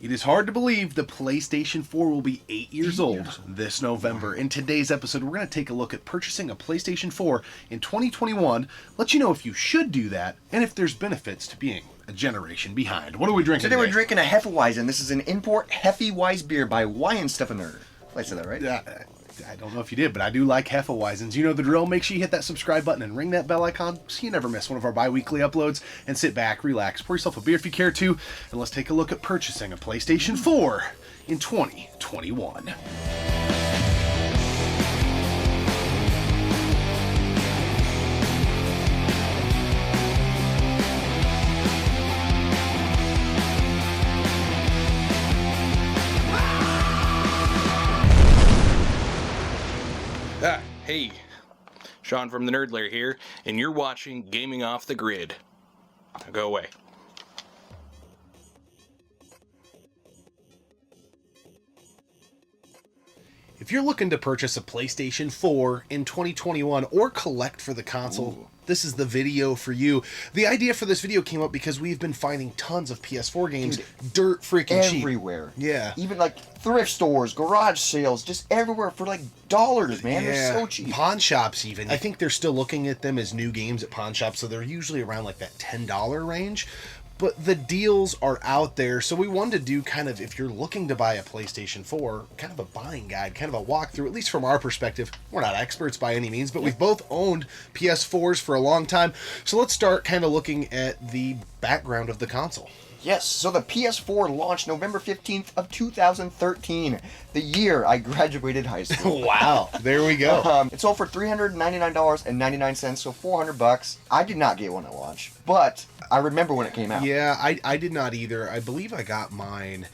It is hard to believe the PlayStation 4 will be 8 years old this November. In today's episode, we're going to take a look at purchasing a PlayStation 4 in 2021, let you know if you should do that, and if there's benefits to being a generation behind. What are we drinking today? We're drinking a Hefeweizen. This is an import Hefeweizen beer by Weihenstephaner. I said that right? I don't know if you did, but I do like Hefeweizens. You know the drill. Make sure you hit that subscribe button and ring that bell icon so you never miss one of our bi-weekly uploads. And sit back, relax, pour yourself a beer if you care to, and let's take a look at purchasing a PlayStation 4 in 2021. Hey, Sean from the Lair here, and you're watching Gaming Off the Grid. Now go away. If you're looking to purchase a PlayStation 4 in 2021 or collect for the console, this is the video for you. The idea for this video came up because we've been finding tons of PS4 games dirt freaking cheap. Everywhere. Yeah. Even like thrift stores, garage sales, just everywhere for like dollars, man. Yeah. They're so cheap. Pawn shops even. I think they're still looking at them as new games at pawn shops, so they're usually around like that $10 range. But the deals are out there, so we wanted to do kind of, if you're looking to buy a PlayStation 4, kind of a buying guide, kind of a walkthrough, at least from our perspective. We're not experts by any means, but we've both owned PS4s for a long time. So let's start kind of looking at the background of the console. Yes, so the PS4 launched November 15th of 2013, the year I graduated high school. Wow, there we go. It sold for $399.99, so $400. I did not get one at launch, but I remember when it came out. Yeah, I did not either. I believe I got mine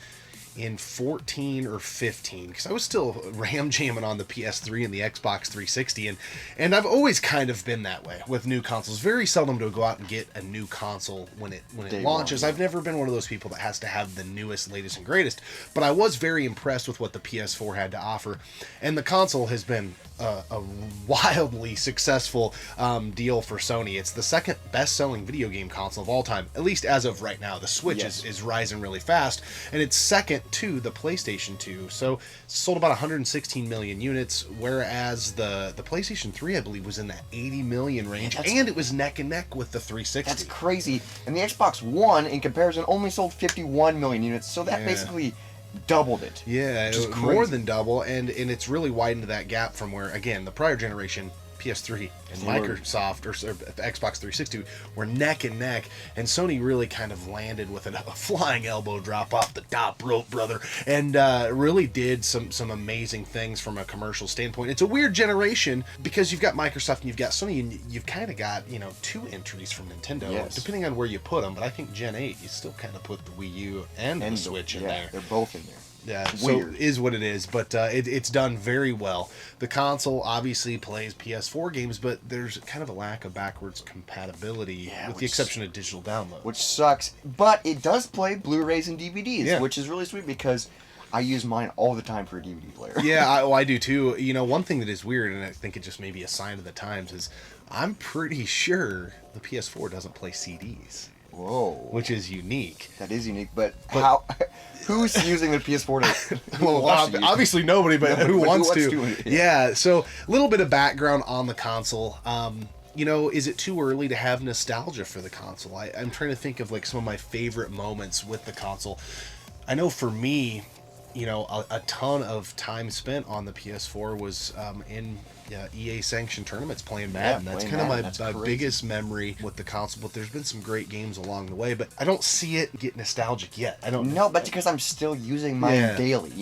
in 14 or 15 because I was still ram jamming on the PS3 and the Xbox 360, and I've always kind of been that way with new consoles. Very seldom to go out and get a new console when it launches. I've never been one of those people that has to have the newest, latest, and greatest, but I was very impressed with what the PS4 had to offer, and the console has been a wildly successful deal for Sony. It's the second best-selling video game console of all time, at least as of right now. The Switch is rising really fast, and it's second to the PlayStation 2. So it sold about 116 million units, whereas the PlayStation 3, I believe, was in that 80 million range, and it was neck and neck with the 360. That's crazy. And the Xbox One, in comparison, only sold 51 million units, so that basically doubled it. Yeah, more than double, and it's really widened that gap from where, again, the prior generation, PS3 and Microsoft or Xbox 360 were neck and neck, and Sony really kind of landed with a flying elbow drop off the top rope, brother, and really did some amazing things from a commercial standpoint. It's a weird generation because you've got Microsoft and you've got Sony, and you've kind of got, two entries from Nintendo, depending on where you put them, but I think Gen 8, you still kind of put the Wii U and the Switch in there. They're both in there. Yeah, so it is what it is, but it's done very well. The console obviously plays PS4 games, but there's kind of a lack of backwards compatibility, with the exception of digital download. Which sucks, but it does play Blu-rays and DVDs, which is really sweet because I use mine all the time for a DVD player. Yeah, I do too. One thing that is weird, and I think it just may be a sign of the times, is I'm pretty sure the PS4 doesn't play CDs. Whoa. Which is unique. That is unique, but how... Who's using the PS4 to... Well, obviously nobody, but who wants to? Yeah, so a little bit of background on the console. Is it too early to have nostalgia for the console? I'm trying to think of like some of my favorite moments with the console. I know for me, a ton of time spent on the PS4 was in EA sanctioned tournaments playing Madden. That's kind of my biggest memory with the console, but there's been some great games along the way, but I don't see it get nostalgic yet. I don't know. But because I'm still using mine daily,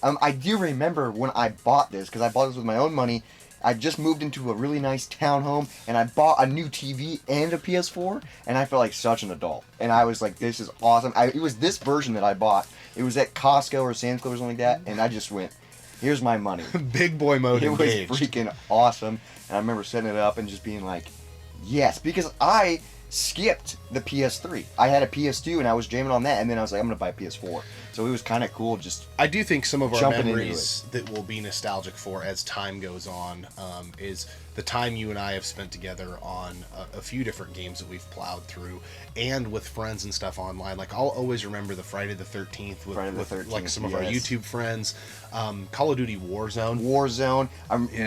I do remember when I bought this, because I bought this with my own money. I just moved into a really nice townhome, and I bought a new TV and a PS4, and I felt like such an adult. And I was like, this is awesome. It was this version that I bought. It was at Costco or Sam's Club or something like that, and I just went, here's my money. Big boy mode engaged. It was freaking awesome, and I remember setting it up and just being like, yes, because I skipped the PS3. I had a PS2, and I was jamming on that, and then I was like, I'm going to buy a PS4. So it was kind of cool just I do think some of our memories that we'll be nostalgic for as time goes on is the time you and I have spent together on a few different games that we've plowed through, and with friends and stuff online. Like, I'll always remember the Friday the 13th with like some of our YouTube friends. Call of Duty Warzone,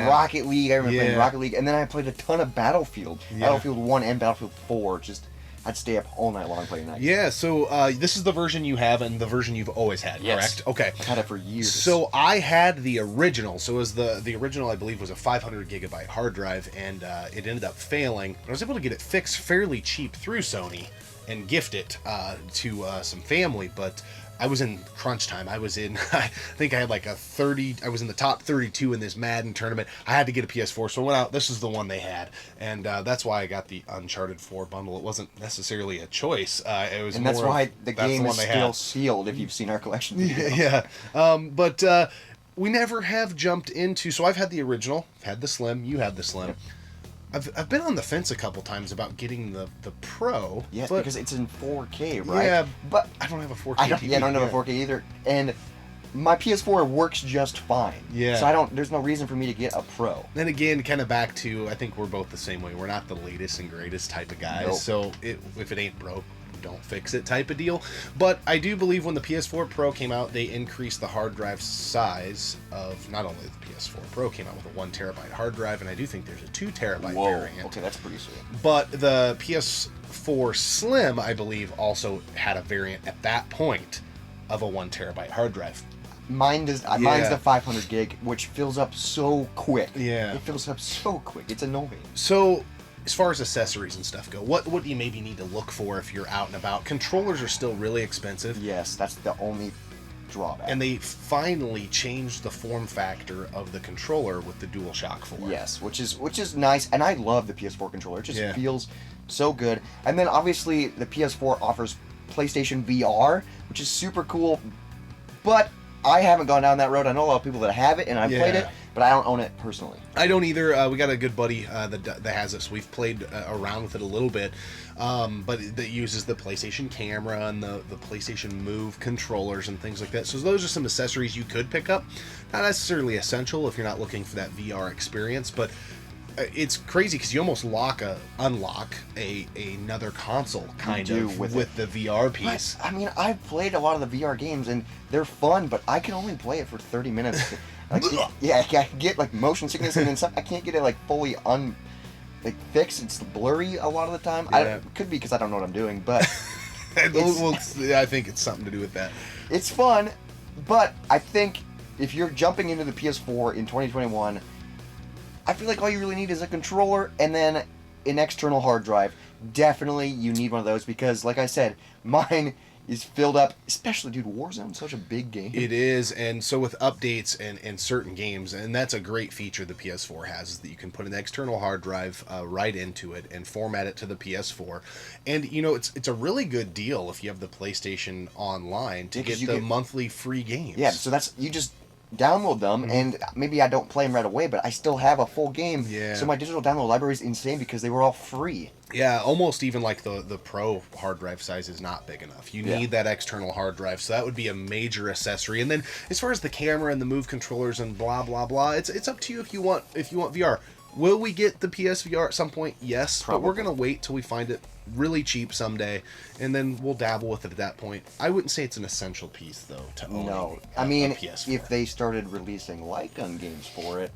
Rocket League. I remember playing Rocket League, and then I played a ton of Battlefield 1 and Battlefield 4. Just I'd stay up all night long playing that game. Yeah, so this is the version you have and the version you've always had, correct? Okay. I've had it for years. So I had the original. So it was the original, I believe, was a 500 gigabyte hard drive, and it ended up failing. But I was able to get it fixed fairly cheap through Sony and gift it to some family, but I was in crunch time. I think I had like I was in the top 32 in this Madden tournament. I had to get a PS4, so I went out. This is the one they had, and that's why I got the Uncharted 4 bundle. It wasn't necessarily a choice. It was, and that's why the game is still sealed. If you've seen our collection video. But we never have jumped into. So I've had the original, had the Slim. You had the Slim. Yep. I've been on the fence a couple times about getting the Pro. Yes, because it's in 4K, right? Yeah, but I don't have a 4K TV. I don't have a 4K either. And my PS4 works just fine. Yeah. So there's no reason for me to get a Pro. Then again, kind of back to, I think we're both the same way. We're not the latest and greatest type of guys. Nope. So if it ain't broke, don't fix it type of deal. But I do believe when the PS4 Pro came out, they increased the hard drive size of, not only the PS4 Pro came out with a 1 terabyte hard drive, and I do think there's a 2 terabyte variant. Okay, that's pretty sweet. But the PS4 Slim, I believe, also had a variant at that point of a 1 terabyte hard drive. Mine's the 500 gig, which fills up so quick. Yeah. It fills up so quick. It's annoying. So, as far as accessories and stuff go, what do you maybe need to look for if you're out and about? Controllers are still really expensive. Yes, that's the only drawback. And they finally changed the form factor of the controller with the DualShock 4. Yes, which is nice, and I love the PS4 controller. It just feels so good. And then obviously the PS4 offers PlayStation VR, which is super cool, but I haven't gone down that road. I know a lot of people that have it, and I've played it, but I don't own it personally. I don't either. We got a good buddy that has it, so we've played around with it a little bit. But that uses the PlayStation camera and the PlayStation Move controllers and things like that. So those are some accessories you could pick up. Not necessarily essential if you're not looking for that VR experience, but it's crazy because you almost unlock another console kind of with the VR piece. But, I mean, I've played a lot of the VR games and they're fun, but I can only play it for 30 minutes. I get like motion sickness, and then I can't get it like fully fixed. It's blurry a lot of the time. Yeah. It could be because I don't know what I'm doing, but I think it's something to do with that. It's fun, but I think if you're jumping into the PS4 in 2021, I feel like all you really need is a controller and then an external hard drive. Definitely you need one of those because, like I said, mine is filled up, especially, dude, Warzone's such a big game. It is, and so with updates and certain games, and that's a great feature the PS4 has, is that you can put an external hard drive right into it and format it to the PS4. And, it's a really good deal if you have the PlayStation Online to get the monthly free games. Yeah, so you just download them, and maybe I don't play them right away, but I still have a full game. Yeah. So my digital download library is insane because they were all free. Yeah, almost even like the Pro hard drive size is not big enough. You need that external hard drive, so that would be a major accessory. And then as far as the camera and the Move controllers and blah blah blah, it's up to you if you want VR. Will we get the PSVR at some point? Yes, probably. But we're gonna wait till we find it really cheap someday, and then we'll dabble with it at that point. I wouldn't say it's an essential piece though to own. No, a PS4. If they started releasing light gun games for it,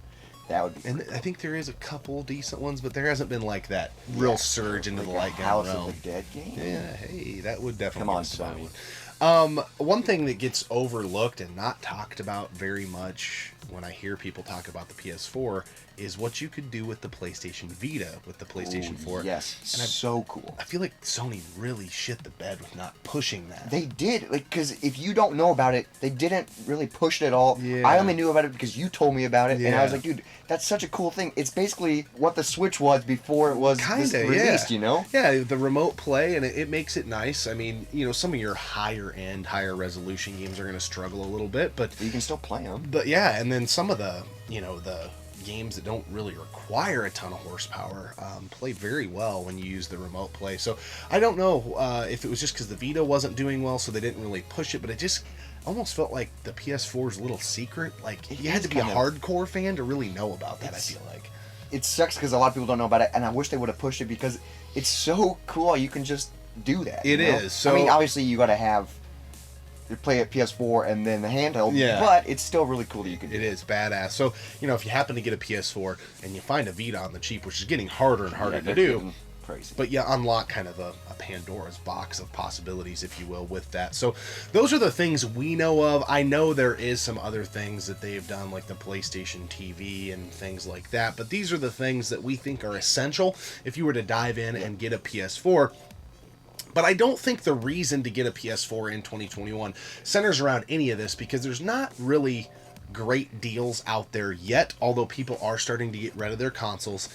that would be. And I think there is a couple decent ones, but there hasn't been like that real surge into the light gun House realm. of the Dead game. Yeah, hey, that would definitely. Come on, Sony. One thing that gets overlooked and not talked about very much when I hear people talk about the PS4 is what you could do with the PlayStation Vita with the PlayStation 4. Yes, and so cool. I feel like Sony really shit the bed with not pushing that. They did, because if you don't know about it, they didn't really push it at all. Yeah. I only knew about it because you told me about it, and I was like, dude, that's such a cool thing. It's basically what the Switch was before it was released, Yeah, the remote play, and it makes it nice. I mean, some of your higher-end, higher-resolution games are going to struggle a little bit, but you can still play them. But yeah, and then some of the, the games that don't really require a ton of horsepower play very well when you use the remote play. So I don't know if it was just because the Vita wasn't doing well, so they didn't really push it, but it just almost felt like the PS4's little secret. Like, you had to be a hardcore fan to really know about that, I feel like. it sucks because a lot of people don't know about it, and I wish they would have pushed it because it's so cool. You can just do that. It is. So, I mean, obviously you got to have you play at PS4 and then the handheld, but it's still really cool that you can do it. It is badass. So, if you happen to get a PS4 and you find a Vita on the cheap, which is getting harder and harder to do, crazy. But you unlock kind of a Pandora's box of possibilities, if you will, with that. So those are the things we know of. I know there is some other things that they've done, like the PlayStation TV and things like that, but these are the things that we think are essential if you were to dive in and get a PS4. But I don't think the reason to get a PS4 in 2021 centers around any of this, because there's not really great deals out there yet, although people are starting to get rid of their consoles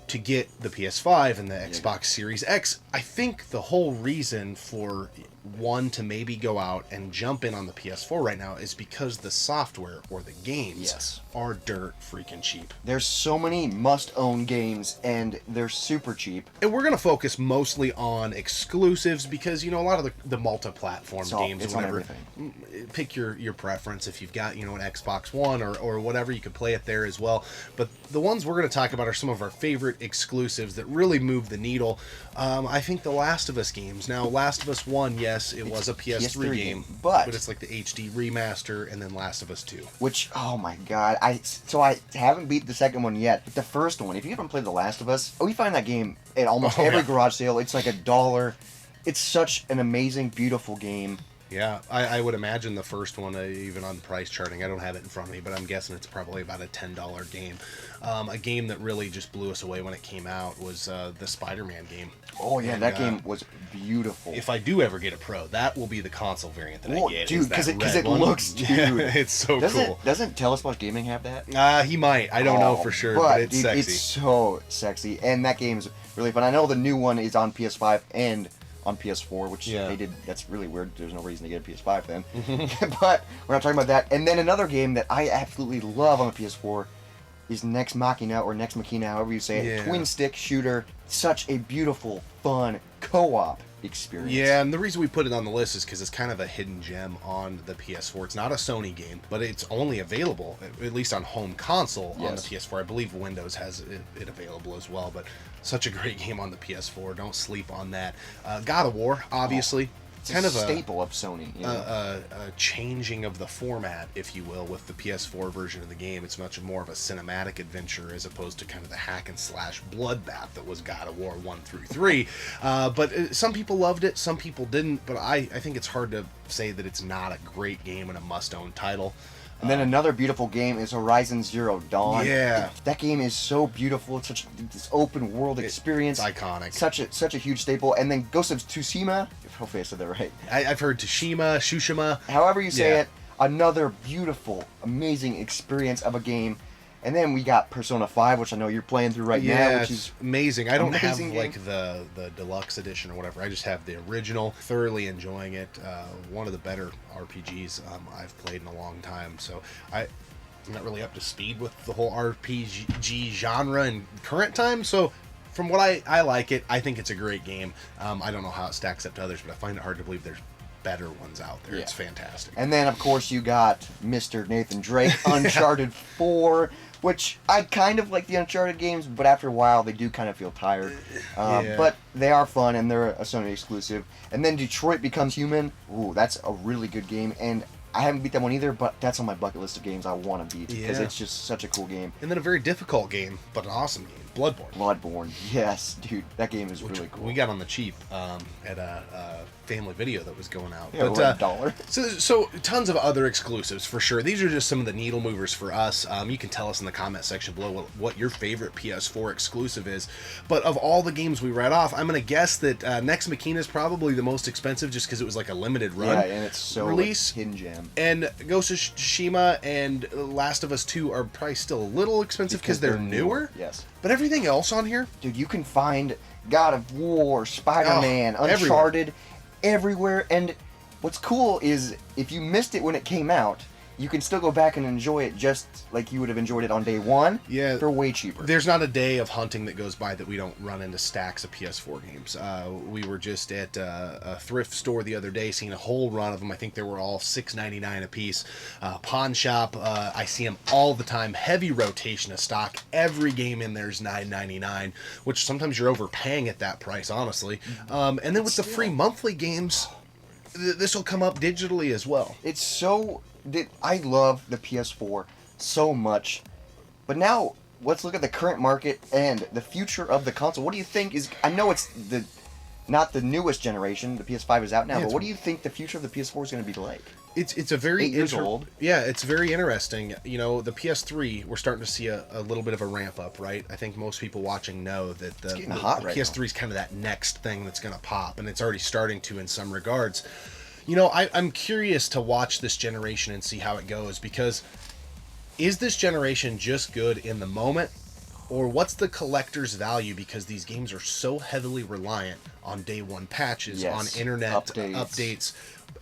to get the PS5 and the Xbox Series X. I think the whole reason for one to maybe go out and jump in on the PS4 right now is because the software or the games are dirt freaking cheap. There's so many must-own games, and they're super cheap. And we're going to focus mostly on exclusives because, a lot of the multi-platform games, it's whatever, on everything. Pick your preference. If you've got, an Xbox One or whatever, you can play it there as well. But the ones we're going to talk about are some of our favorite exclusives that really move the needle. I think the Last of Us games. Now, Last of Us 1, yes, it was a PS3 game, but it's like the HD remaster, and then Last of Us 2. Which, oh my god, I haven't beat the second one yet, but the first one, if you haven't played The Last of Us, we find that game at almost every garage sale. It's like $1. It's such an amazing, beautiful game. Yeah, I would imagine the first one, even on price charting, I don't have it in front of me, but I'm guessing it's probably about a $10 game. A game that really just blew us away when it came out was the Spider-Man game. Oh yeah, and that game was beautiful. If I do ever get a Pro, that will be the console variant that I get. Dude, because it looks, dude. It's so cool. Doesn't Tell Us About Gaming have that? He might. I don't know for sure, but it's sexy. It's so sexy, and that game's really fun. I know the new one is on PS5 and on PS4, which they did. That's really weird. There's no reason to get a PS5 then. But we're not talking about that. And then another game that I absolutely love on the PS4 is Nex Machina, or Nex Machina, however you say it. Twin stick shooter. Such a beautiful, fun co-op experience. Yeah, and the reason we put it on the list is because it's kind of a hidden gem on the PS4. It's not a Sony game, but it's only available, at least on home console, on the PS4. I believe Windows has it available as well, but such a great game on the PS4. Don't sleep on that. God of War, obviously. It's kind of a staple of Sony. A changing of the format, if you will, with the PS4 version of the game. It's much more of a cinematic adventure as opposed to kind of the hack and slash bloodbath that was God of War 1 through 3. But some people loved it, some people didn't. But I think it's hard to say that it's not a great game and a must-own title. And then another beautiful game is Horizon Zero Dawn. Yeah. That game is so beautiful. It's such this open world experience. It's iconic. Such a huge staple. And then Ghost of Tsushima. Hopefully I said that right. I've heard Tsushima. However you say it. Another beautiful, amazing experience of a game. And then we got Persona 5, which I know you're playing through right now, which is amazing. I don't have like the deluxe edition or whatever. I just have the original. Thoroughly enjoying it. One of the better RPGs I've played in a long time. So I'm not really up to speed with the whole RPG genre in current time. So from what I like it, I think it's a great game. I don't know how it stacks up to others, but I find it hard to believe there's better ones out there. It's fantastic. And then of course you got Mr. Nathan Drake, Uncharted 4, which I kind of like the Uncharted games, but after a while they do kind of feel tired. But they are fun, and they're a Sony exclusive. And then Detroit Becomes Human. Ooh, that's a really good game, and I haven't beat that one either, but that's on my bucket list of games I want to beat, because it's just such a cool game. And then a very difficult game, but an awesome game. Bloodborne, yes, dude, that game is really cool. We got on the cheap at a family video that was going out. Yeah, but $1. So tons of other exclusives for sure. These are just some of the needle movers for us. You can tell us in the comment section below what your favorite PS4 exclusive is. But of all the games we read off, I'm going to guess that Nex Machina is probably the most expensive, just because it was like a limited run. Yeah, and it's so release. Hidden gem. And Ghost of Tsushima and Last of Us 2 are probably still a little expensive because they're newer. Yes. But everything else on here, dude, you can find God of War, Spider-Man, Uncharted, everywhere. And what's cool is if you missed it when it came out, you can still go back and enjoy it just like you would have enjoyed it on day one. Yeah, for way cheaper. There's not a day of hunting that goes by that we don't run into stacks of PS4 games. We were just at a thrift store the other day, seeing a whole run of them. I think they were all $6.99 a piece. Pawn shop, I see them all the time. Heavy rotation of stock. Every game in there is $9.99, which sometimes you're overpaying at that price, honestly. And then with the free monthly games, this will come up digitally as well. It's so... I love the PS4 so much. But now, let's look at the current market and the future of the console. What do you think is... I know it's not the newest generation. The PS5 is out now. But what do you think the future of the PS4 is going to be like? It's a very 8 years old. Yeah, it's very interesting. You know, the PS3, we're starting to see a little bit of a ramp up, right? I think most people watching know that the PS3 is kind of that next thing that's going to pop, and it's already starting to in some regards. You know, I'm curious to watch this generation and see how it goes, because is this generation just good in the moment, or what's the collector's value, because these games are so heavily reliant on day one patches, on internet updates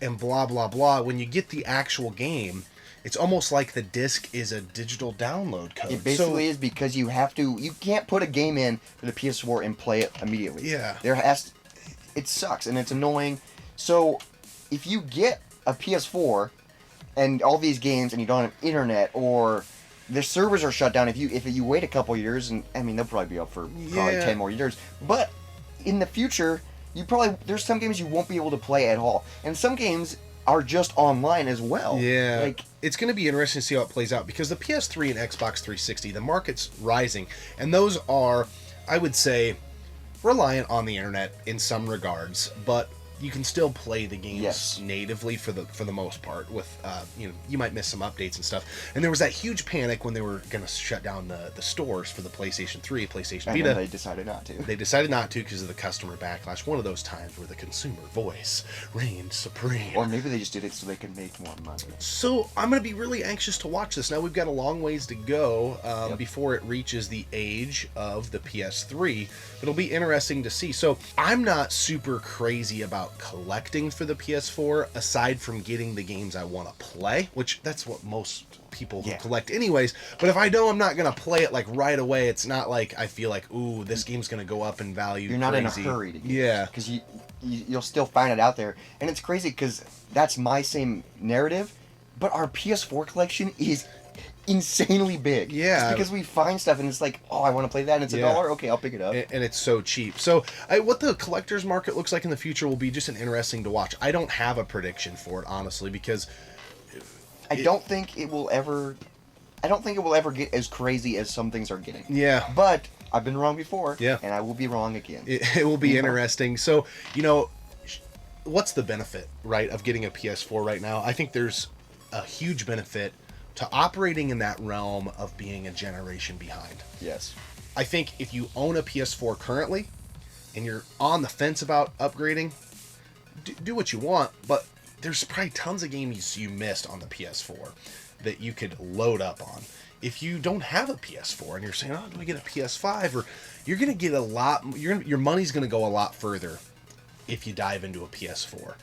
and blah blah blah. When you get the actual game, it's almost like the disc is a digital download code. It basically is, because you can't put a game in for the PS4 and play it immediately. Yeah. It sucks and it's annoying. So if you get a PS4 and all these games and you don't have internet, or the servers are shut down, if you wait a couple years, and I mean they'll probably be up for probably 10 more years, but in the future there's some games you won't be able to play at all, and some games are just online as well. Yeah, like, it's going to be interesting to see how it plays out, because the PS3 and Xbox 360, the market's rising, and those are, I would say, reliant on the internet in some regards, but you can still play the games natively for the most part. With you might miss some updates and stuff. And there was that huge panic when they were going to shut down the stores for the PlayStation 3, PlayStation Vita. And they decided not to. They decided not to because of the customer backlash. One of those times where the consumer voice reigned supreme. Or maybe they just did it so they could make more money. So I'm going to be really anxious to watch this. Now we've got a long ways to go before it reaches the age of the PS3. It'll be interesting to see. So I'm not super crazy about collecting for the PS4, aside from getting the games I want to play, which that's what most people who collect anyways. But if I know I'm not going to play it like right away, it's not like I feel like, ooh, this game's going to go up in value. You're not in a hurry to get it. Because you'll still find it out there. And it's crazy because that's my same narrative, but our PS4 collection is insanely big. Yeah. It's because we find stuff and it's like, oh, I want to play that and it's $1. Okay, I'll pick it up. And it's so cheap. So what the collector's market looks like in the future will be just an interesting to watch. I don't have a prediction for it, honestly, because I don't think it will ever get as crazy as some things are getting. Yeah. But I've been wrong before. Yeah. And I will be wrong again. It will be interesting. So, what's the benefit, right, of getting a PS4 right now? I think there's a huge benefit to operating in that realm of being a generation behind. Yes. I think if you own a PS4 currently and you're on the fence about upgrading, do what you want, but there's probably tons of games you missed on the PS4 that you could load up on. If you don't have a PS4 and you're saying, oh, do I get a PS5? Or you're going to get your money's going to go a lot further if you dive into a PS4.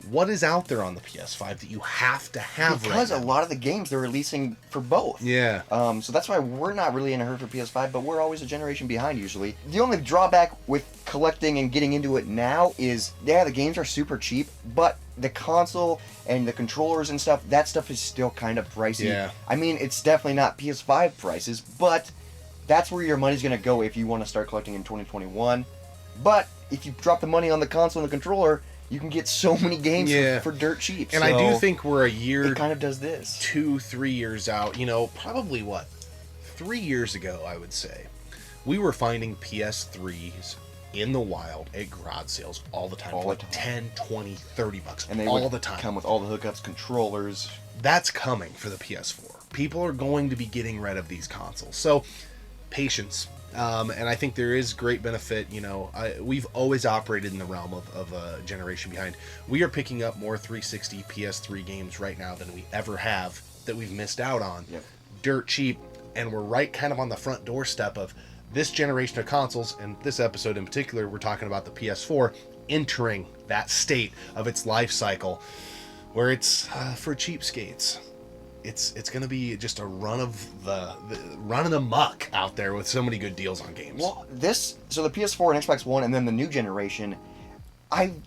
What is out there on the PS5 that you have to have because a lot of the games they're releasing for both. Yeah. So that's why we're not really in a hurry for PS5, but we're always a generation behind usually. The only drawback with collecting and getting into it now is, the games are super cheap, but the console and the controllers and stuff, that stuff is still kind of pricey. Yeah. I mean, it's definitely not PS5 prices, but that's where your money's going to go if you want to start collecting in 2021. But if you drop the money on the console and the controller, you can get so many games for dirt cheap. And I do think we're a year... It kind of does this. 2-3 years out. Probably 3 years ago, I would say. We were finding PS3s in the wild at garage sales all the time. For like 10, 20, 30 bucks. And they all the time. Come with all the hookups, controllers. That's coming for the PS4. People are going to be getting rid of these consoles. So, patience. And I think there is great benefit. We've always operated in the realm of a generation behind. We are picking up more 360 PS3 games right now than we ever have that we've missed out on. Yep. Dirt cheap, and we're right kind of on the front doorstep of this generation of consoles, and this episode in particular, we're talking about the PS4 entering that state of its life cycle where it's for cheapskates. it's going to be just a run of the muck out there with so many good deals on games. Well, so the PS4 and Xbox One, and then the new generation, I'm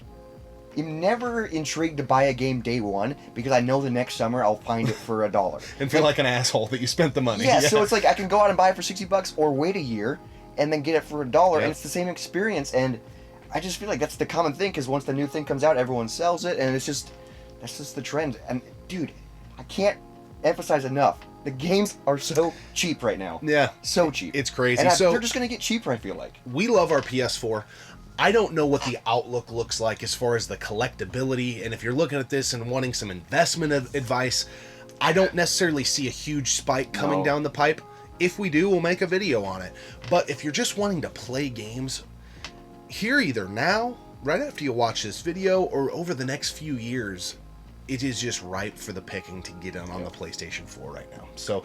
never intrigued to buy a game day one because I know the next summer I'll find it for $1 and feel like an asshole that you spent the money. Yeah, so it's like I can go out and buy it for $60 or wait a year and then get it for $1, and it's the same experience. And I just feel like that's the common thing, because once the new thing comes out, everyone sells it, and that's just the trend. And dude, I can't emphasize enough, the games are so cheap right now. Yeah, so cheap. It's crazy. And so they're just gonna get cheaper, I feel like. We love our PS4. I don't know what the outlook looks like as far as the collectability, and if you're looking at this and wanting some investment advice, I don't necessarily see a huge spike coming down the pipe. If we do, we'll make a video on it. But if you're just wanting to play games, here either now, right after you watch this video, or over the next few years, it is just ripe for the picking to get in on the PlayStation 4 right now. So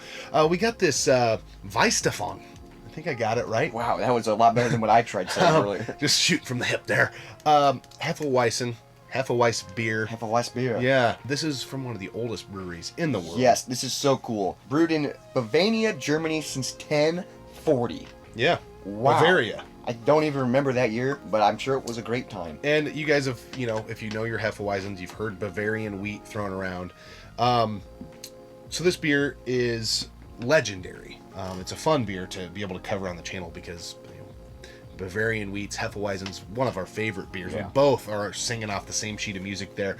we got this Weistefon. I think I got it right. Wow, that was a lot better than what I tried saying earlier. Just shoot from the hip there. Hefeweizen beer. Hefeweizen beer. Yeah, this is from one of the oldest breweries in the world. Yes, this is so cool. Brewed in Bavaria, Germany since 1040. Yeah, wow. Bavaria. I don't even remember that year, but I'm sure it was a great time. And you guys have, if you know your Hefeweizens, you've heard Bavarian wheat thrown around. So this beer is legendary. It's a fun beer to be able to cover on the channel because Bavarian wheats, Hefeweizen's one of our favorite beers. Yeah. We both are singing off the same sheet of music there.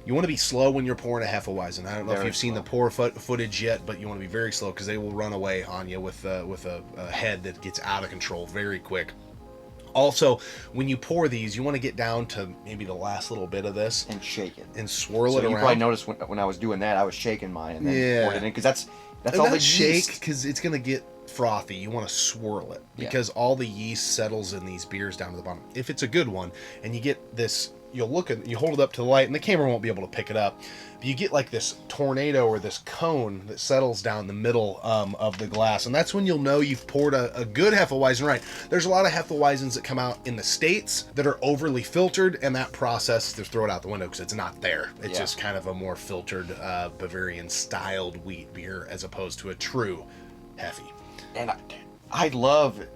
You want to be slow when you're pouring a Hefeweizen. I don't know if you've seen the pour footage yet, but you want to be very slow because they will run away on you with a head that gets out of control very quick. Also, when you pour these, you want to get down to maybe the last little bit of this and shake it and swirl it around. You probably noticed when I was doing that, I was shaking mine and then poured it in, because that's all the yeast. Shake, because it's going to get frothy. You want to swirl it because all the yeast settles in these beers down to the bottom. If it's a good one, and you get this, you hold it up to the light, and the camera won't be able to pick it up. But you get like this tornado or this cone that settles down the middle of the glass, and that's when you'll know you've poured a good Hefeweizen right. There's a lot of Hefeweizens that come out in the States that are overly filtered, and that process, they throw it out the window because it's not there. It's just kind of a more filtered Bavarian styled wheat beer as opposed to a true Hefe. And I love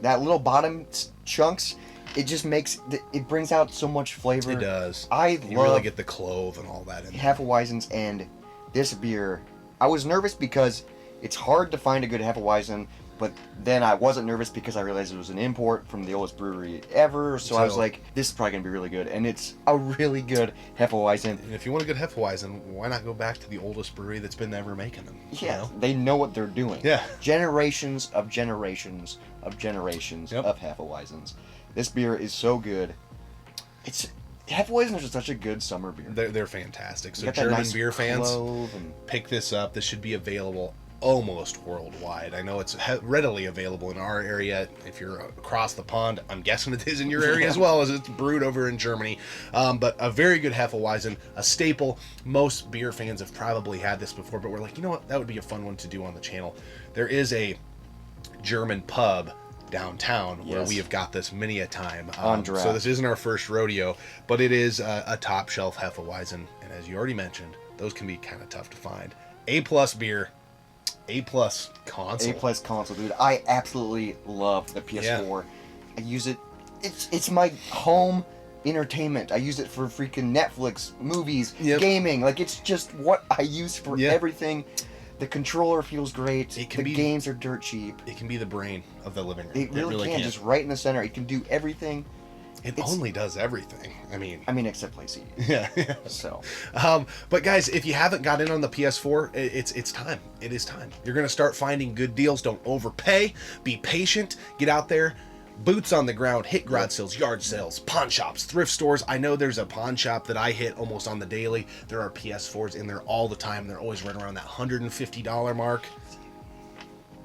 that little bottom chunks. It just it brings out so much flavor. It does. You really get the clove and all that in there. Hefeweizens, and this beer, I was nervous because it's hard to find a good Hefeweizen, but then I wasn't nervous because I realized it was an import from the oldest brewery ever, so I was like, this is probably going to be really good, and it's a really good Hefeweizen. And if you want a good Hefeweizen, why not go back to the oldest brewery that's been ever making them? Yeah, they know what they're doing. Yeah. Generations of Hefeweizens. This beer is so good. Hefeweizens are such a good summer beer. They're fantastic. So German beer fans, pick this up. This should be available almost worldwide. I know it's readily available in our area. If you're across the pond, I'm guessing it is in your area as well, as it's brewed over in Germany. But a very good Hefeweizen, a staple. Most beer fans have probably had this before, but we're like, you know what? That would be a fun one to do on the channel. There is a German pub downtown where we have got this many a time. So this isn't our first rodeo, but it is a top shelf Hefeweizen, and as you already mentioned, those can be kind of tough to find. A+ beer, A+ console. A+ console, dude. I absolutely love the PS4. I use it. It's my home entertainment. I use it for freaking Netflix, movies, gaming. Like, it's just what I use for everything. The controller feels great. Games are dirt cheap. It can be the brain of the living room. It really can. Just right in the center. It can do everything. It only does everything. I mean, except play CD. Yeah. So. But guys, if you haven't got in on the PS4, it's time. It is time. You're gonna start finding good deals. Don't overpay. Be patient. Get out there. Boots on the ground, hit garage sales, yard sales, pawn shops, thrift stores. I know there's a pawn shop that I hit almost on the daily. There are PS4s in there all the time. They're always right around that $150 mark.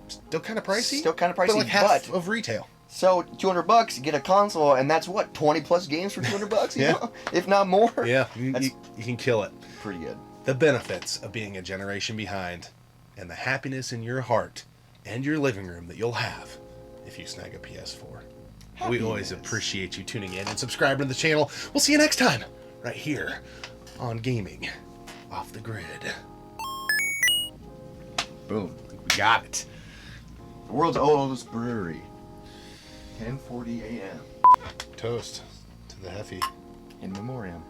Still kind of pricey. But like half of retail. So $200, you get a console, and that's what, 20+ games for $200, you know? If not more. Yeah, you can kill it. Pretty good. The benefits of being a generation behind, and the happiness in your heart and your living room that you'll have if you snag a PS4. We always appreciate you tuning in and subscribing to the channel. We'll see you next time, right here on Gaming Off the Grid. Boom. We got it. The world's oldest brewery. 10:40 a.m. Toast to the Heffy. In memoriam.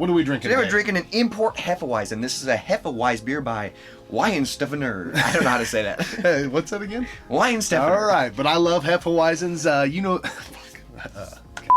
What are we drinking Today we're drinking an import Hefeweizen. This is a Hefeweizen beer by Weinstefener. I don't know how to say that. What's that again? Weinstefener. All right, but I love Hefeweizens.